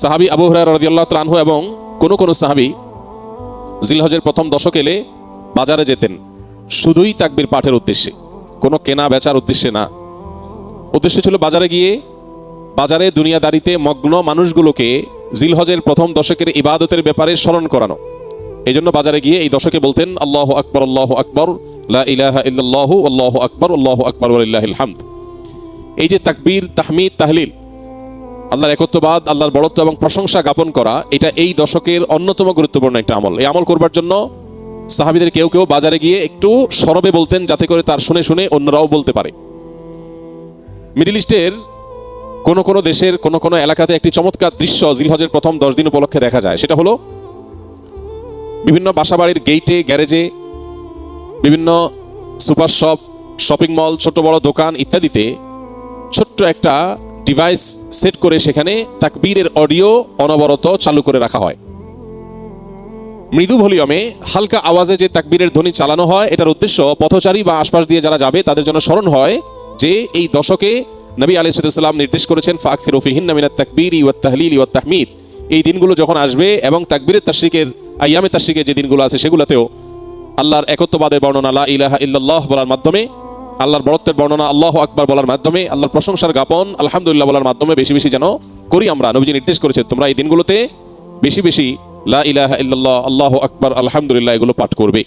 সাহাবী আবু হুরায়রা রাদিয়াল্লাহু তাআলা আনহু এবং কোন সাহাবী জিলহজের প্রথম দশক এলে বাজারে যেতেন শুধুই তাকবীর পাঠের উদ্দেশ্যে, কোনো কেনা বেচার উদ্দেশ্যে না। উদ্দেশ্য ছিল বাজারে গিয়ে বাজারে দুনিয়াদারিতে মগ্ন মানুষগুলোকে জিলহজের প্রথম দশকের ইবাদতের ব্যাপারে স্মরণ করানো। এই জন্য বাজারে গিয়ে এই দশকে বলতেন আল্লাহু আকবার, আল্লাহু আকবার, লা ইলাহা ইল্লাল্লাহু, আল্লাহু আকবার, আল্লাহু আকবার ওয়া লিল্লাহিল হামদ। এই যে তাকবীর, তাহমিদ, তাহলিল, আল্লাহর একত্ববাদ, আল্লাহর বড়ত্ব এবং প্রশংসা জ্ঞাপন করা, এটা এই দশকের অন্যতম গুরুত্বপূর্ণ একটা আমল। এই আমল করবার জন্য সাহাবীদের কেউ কেউ বাজারে গিয়ে একটু সরবে বলতেন, যাতে করে তার শুনে শুনে অন্যরাও বলতে পারে। মিডল ইস্টের কোন দেশের কোন এলাকাতে একটি চমৎকার দৃশ্য জিলহজের প্রথম 10 দিন উপলক্ষে দেখা যায়। সেটা হলো বিভিন্ন বাসাবাড়ির গেইটে, গ্যারেজে, বিভিন্ন সুপার শপ, শপিং মল, ছোট বড় দোকান ইত্যাদিতে ছোট্ট একটা ডিভাইস সেট করে সেখানে তাকবীরের অডিও অনবরত চালু করে রাখা হয়। মৃদু ভলিউমে হালকা আওয়াজে যে তাকবীরের ধ্বনি চালানো হয়, এটার উদ্দেশ্য পথচারী বা আশপাশ দিয়ে যারা যাবে তাদের জন্য স্মরণ হয় যে এই দশকে নবী আলাইহিস সালাম নির্দেশ করেছেন ফাকসিরু ফিহিন্না মিনাত তাকবীরি ওয়াত তাহলিলি ওয়াত তাহমিদ। এই দিনগুলো যখন আসবে এবং তাকবীরের তাশরিকের আইয়ামে তাশরিকের যে দিনগুলো আছে সেগুলোতেও আল্লাহর একত্ববাদের বর্ণনা লা ইলাহা ইল্লাল্লাহ বলার মাধ্যমে, আল্লাহর বড়ত্বের বর্ণনা আল্লাহু আকবার বলার মাধ্যমে, আল্লাহর প্রশংসার জ্ঞাপন আলহামদুলিল্লাহ বলার মাধ্যমে বেশি বেশি যেন করি আমরা। নবীজি নির্দেশ করেছেন তোমরা এই দিনগুলোতে বেশি বেশি লা ইলাহা ইল্লাল্লাহ, আল্লাহু আকবার, আলহামদুলিল্লাহ এগুলো পাঠ করবে।